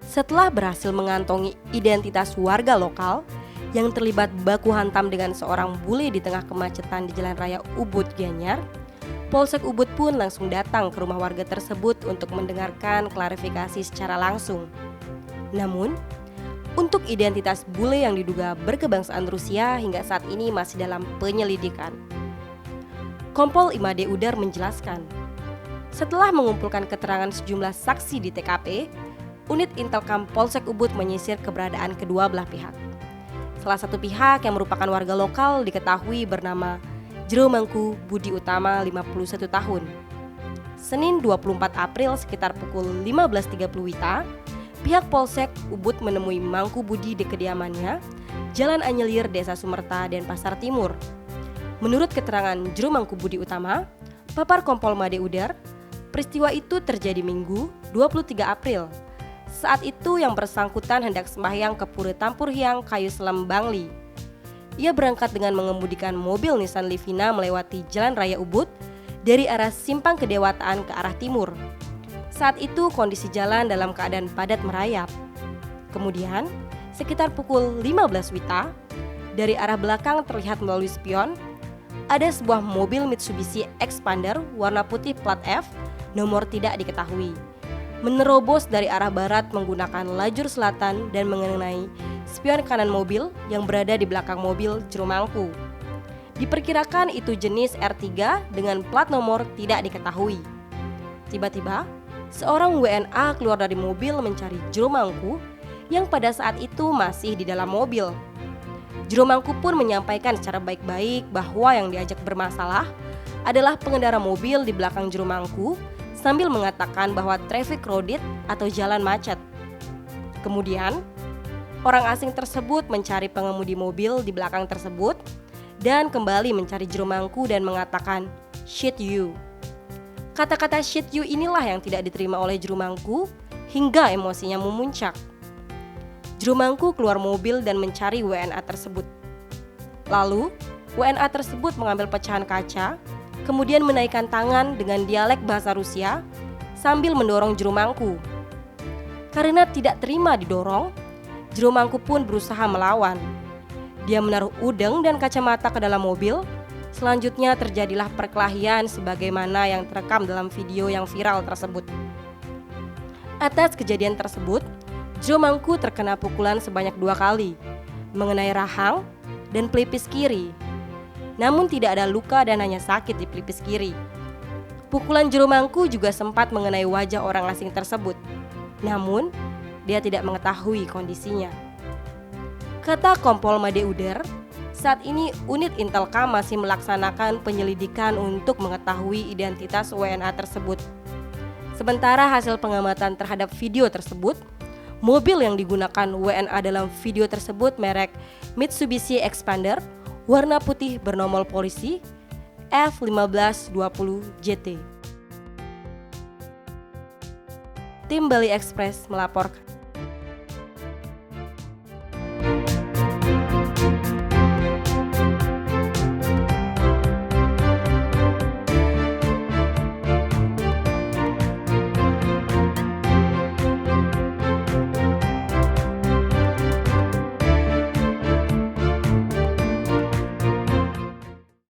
Setelah berhasil mengantongi identitas warga lokal yang terlibat baku hantam dengan seorang bule di tengah kemacetan di Jalan Raya Ubud, Gianyar, Polsek Ubud pun langsung datang ke rumah warga tersebut untuk mendengarkan klarifikasi secara langsung. Namun, untuk identitas bule yang diduga berkebangsaan Rusia hingga saat ini masih dalam penyelidikan. Kompol Imade Udar menjelaskan, setelah mengumpulkan keterangan sejumlah saksi di TKP, unit Intelkam Polsek Ubud menyisir keberadaan kedua belah pihak. Salah satu pihak yang merupakan warga lokal diketahui bernama Jero Mangku Budi Utama 51 tahun. Senin 24 April sekitar pukul 15.30 WITA, pihak Polsek Ubud menemui Mangku Budi di kediamannya, Jalan Anyelir, Desa Sumerta, Denpasar Timur. Menurut keterangan Jero Mangku Budi Utama, papar Kompol Made Udar, peristiwa itu terjadi Minggu 23 April. Saat itu yang bersangkutan hendak sembahyang ke Pura Tampurhyang, Kayu Selam, Bangli. Ia berangkat dengan mengemudikan mobil Nissan Livina melewati Jalan Raya Ubud dari arah Simpang Kedewataan ke arah timur. Saat itu kondisi jalan dalam keadaan padat merayap. Kemudian, sekitar pukul 15 WITA, dari arah belakang terlihat melalui spion, ada sebuah mobil Mitsubishi Expander warna putih plat F, nomor tidak diketahui, menerobos dari arah barat menggunakan lajur selatan dan mengenai spion kanan mobil yang berada di belakang mobil Jero Mangku. Diperkirakan itu jenis R3 dengan plat nomor tidak diketahui. Tiba-tiba, seorang WNA keluar dari mobil mencari Jero Mangku yang pada saat itu masih di dalam mobil. Jero Mangku pun menyampaikan secara baik-baik bahwa yang diajak bermasalah adalah pengendara mobil di belakang Jero Mangku sambil mengatakan bahwa traffic crowded atau jalan macet. Kemudian, orang asing tersebut mencari pengemudi mobil di belakang tersebut dan kembali mencari Jero Mangku dan mengatakan, "Shit you." Kata-kata "shit you" inilah yang tidak diterima oleh Jero Mangku hingga emosinya memuncak. Jero Mangku keluar mobil dan mencari WNA tersebut. Lalu, WNA tersebut mengambil pecahan kaca, kemudian menaikkan tangan dengan dialek bahasa Rusia sambil mendorong Jero Mangku. Karena tidak terima didorong, Jero Mangku pun berusaha melawan. Dia menaruh udeng dan kacamata ke dalam mobil. Selanjutnya terjadilah perkelahian sebagaimana yang terekam dalam video yang viral tersebut. Atas kejadian tersebut, Jero Mangku terkena pukulan sebanyak 2 kali, mengenai rahang dan pelipis kiri. Namun tidak ada luka dan hanya sakit di pelipis kiri. Pukulan Jero Mangku juga sempat mengenai wajah orang asing tersebut. Namun, dia tidak mengetahui kondisinya. Kata Kompol Made Udar, saat ini unit Intelkam masih melaksanakan penyelidikan untuk mengetahui identitas WNA tersebut. Sementara hasil pengamatan terhadap video tersebut, mobil yang digunakan WNA dalam video tersebut merek Mitsubishi Expander warna putih bernomor polisi F1520 JT. Tim Bali Express melaporkan.